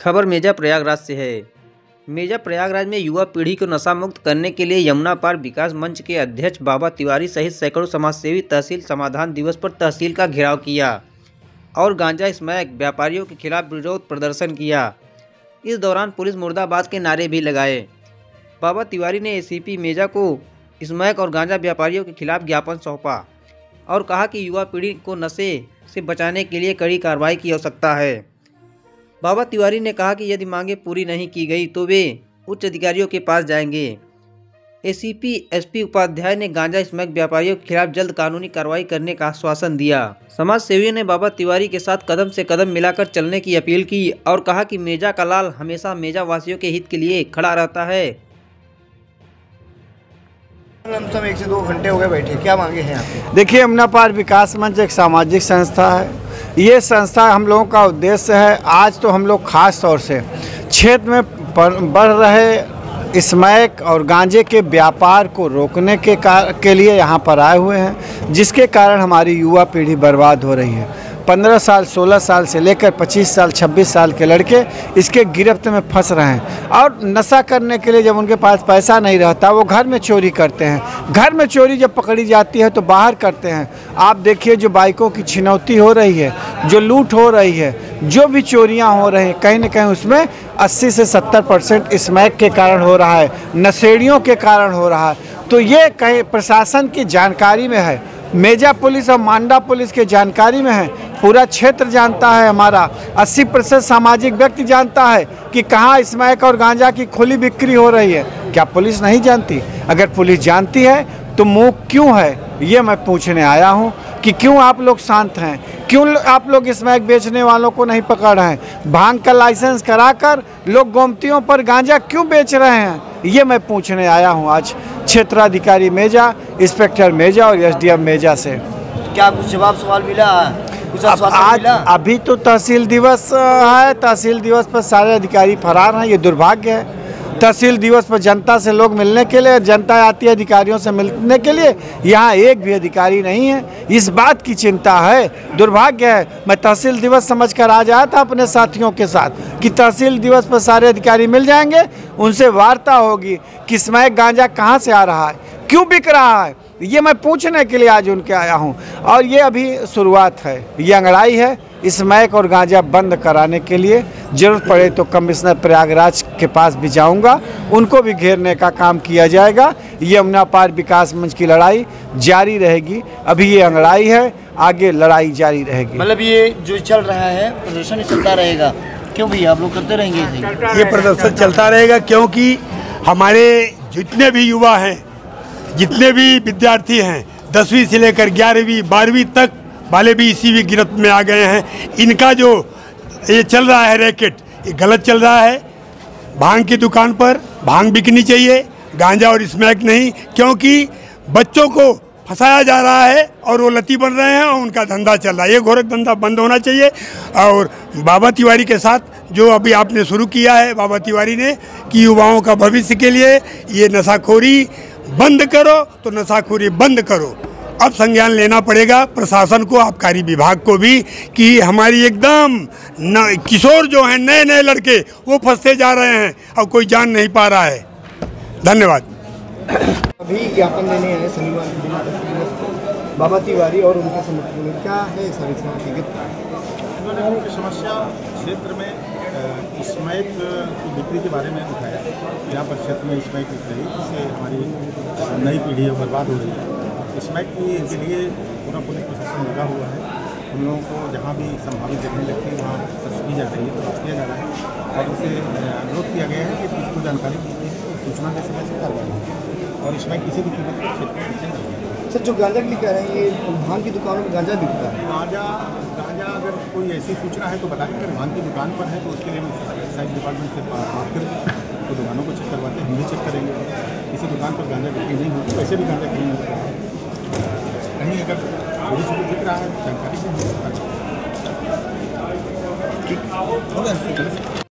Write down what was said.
खबर मेजा प्रयागराज से है। मेजा प्रयागराज में युवा पीढ़ी को नशा मुक्त करने के लिए यमुना पार विकास मंच के अध्यक्ष बाबा तिवारी सहित सैकड़ों समाजसेवी तहसील समाधान दिवस पर तहसील का घेराव किया और गांजा स्मैक व्यापारियों के खिलाफ विरोध प्रदर्शन किया। इस दौरान पुलिस मुर्दाबाद के नारे भी लगाए। बाबा तिवारी ने एसीपी मेजा को स्मैक और गांजा व्यापारियों के खिलाफ ज्ञापन सौंपा और कहा कि युवा पीढ़ी को नशे से बचाने के लिए कड़ी कार्रवाई की आवश्यकता है। बाबा तिवारी ने कहा कि यदि मांगें पूरी नहीं की गई तो वे उच्च अधिकारियों के पास जाएंगे। एसीपी एसपी उपाध्याय ने गांजा स्मैक व्यापारियों के खिलाफ जल्द कानूनी कार्रवाई करने का आश्वासन दिया। समाज सेवियों ने बाबा तिवारी के साथ कदम से कदम मिलाकर चलने की अपील की और कहा कि मेजा का लाल हमेशा मेजा वासियों के हित के लिए खड़ा रहता है। हम सब 1 से 2 घंटे हो गए बैठे, क्या मांगे हैं आपके? देखिए, यमुना पार विकास मंच एक सामाजिक संस्था है। ये संस्था हम लोगों का उद्देश्य है, आज तो हम लोग खास तौर से क्षेत्र में बढ़ रहे स्मैक और गांजे के व्यापार को रोकने के लिए यहाँ पर आए हुए हैं, जिसके कारण हमारी युवा पीढ़ी बर्बाद हो रही है। 15 साल 16 साल से लेकर 25 साल 26 साल के लड़के इसके गिरफ्त में फंस रहे हैं और नशा करने के लिए जब उनके पास पैसा नहीं रहता वो घर में चोरी करते हैं। घर में चोरी जब पकड़ी जाती है तो बाहर करते हैं। आप देखिए, जो बाइकों की छिनौती हो रही है, जो लूट हो रही है, जो भी चोरियां हो रही हैं, कहीं न कहीं उसमें 80 से 70% स्मैक के कारण हो रहा है, नशेड़ियों के कारण हो रहा है। तो ये कहीं प्रशासन की जानकारी में है, मेजा पुलिस और मांडा पुलिस के जानकारी में है, पूरा क्षेत्र जानता है। हमारा 80% सामाजिक व्यक्ति जानता है कि कहाँ स्मैक और गांजा की खुली बिक्री हो रही है। क्या पुलिस नहीं जानती? अगर पुलिस जानती है तो मुँह क्यों है, ये मैं पूछने आया हूँ कि क्यों आप लोग शांत हैं, क्यों आप लोग स्मैक बेचने वालों को नहीं पकड़ रहे हैं? भांग का लाइसेंस कराकर लोग गोमतियों पर गांजा क्यों बेच रहे हैं, ये मैं पूछने आया हूँ आज क्षेत्राधिकारी मेजा, इंस्पेक्टर मेजा और एसडीएम मेजा से। क्या कुछ जवाब सवाल मिला? कुछ आश्वासन मिला? अभी तो तहसील दिवस है, तहसील दिवस पर सारे अधिकारी फरार हैं। ये दुर्भाग्य है। तहसील दिवस पर जनता से लोग मिलने के लिए, जनता आती है अधिकारियों से मिलने के लिए, यहाँ एक भी अधिकारी नहीं है। इस बात की चिंता है, दुर्भाग्य है। मैं तहसील दिवस समझकर आ जाया था अपने साथियों के साथ कि तहसील दिवस पर सारे अधिकारी मिल जाएंगे, उनसे वार्ता होगी कि स्मैक गांजा कहाँ से आ रहा है, क्यों बिक रहा है, ये मैं पूछने के लिए आज उनके आया हूँ। और ये अभी शुरुआत है, ये अंगड़ाई है। स्मैक और गांजा बंद कराने के लिए जरूरत पड़े तो कमिश्नर प्रयागराज के पास भी जाऊंगा, उनको भी घेरने का काम किया जाएगा। यमुना पार विकास मंच की लड़ाई जारी रहेगी। अभी ये अंगड़ाई है, आगे लड़ाई जारी रहेगी। मतलब ये जो चल रहा है प्रदर्शन चलता रहेगा? क्यों भैया, आप लोग करते रहेंगे? ये प्रदर्शन चलता रहेगा क्योंकि हमारे जितने भी युवा हैं, जितने भी विद्यार्थी हैं, 10वीं से लेकर 11वीं 12वीं तक वाले भी इसी भी गिरफ्त में आ गए हैं। इनका जो ये चल रहा है रैकेट, ये गलत चल रहा है। भांग की दुकान पर भांग बिकनी चाहिए, गांजा और स्मैक नहीं, क्योंकि बच्चों को फंसाया जा रहा है और वो लती बन रहे हैं और उनका धंधा चल रहा है। ये घोरक धंधा बंद होना चाहिए। और बाबा तिवारी के साथ जो अभी आपने शुरू किया है बाबा तिवारी ने कि युवाओं का भविष्य के लिए ये नशाखोरी बंद करो, तो नशाखोरी बंद करो। अब संज्ञान लेना पड़ेगा प्रशासन को, आबकारी विभाग को भी, कि हमारी एकदम किशोर जो हैं, नए नए लड़के, वो फंसते जा रहे हैं और कोई जान नहीं पा रहा है। धन्यवाद। अभी ज्ञापन देने आए शनिवार बाबा तिवारी और उनके समर्थन में, क्या है सारी समस्या? क्षेत्र में स्मैक की बिक्री के बारे में उठाया। यहाँ पर क्षेत्र में स्मैक बिक रही है, जिससे हमारी नई पीढ़ी बर्बाद हो रही है। स्मैक के लिए पूरा पुलिस प्रशासन लगा हुआ है। हम लोगों को जहाँ भी संभावित जगह लगती है वहाँ सर्च की जा रही है, प्रयास किया जा रहा है और उसे अनुरोध किया गया है कि इसको जानकारी दी गई है, सूचना के समय से कार्रवाई है और स्मैक किसी भी कीमत पर क्षेत्र में नहीं है। सर, जो गांजा की कह रहे हैं, ये भांग की दुकानों में गांजा बिकता है? गांजा अगर कोई ऐसी सूचना है तो बताएं। अगर भांग की दुकान पर है तो उसके लिए हम एक्साइज डिपार्टमेंट से बात करके तो दुकानों को चेक करवाते हैं, हम भी चेक करेंगे। किसी दुकान पर गांजा बिक्री नहीं होती, वैसे भी गांजा कहीं नहीं होता है। कहीं अगर छोटी छोटी दिख रहा है जानकारी से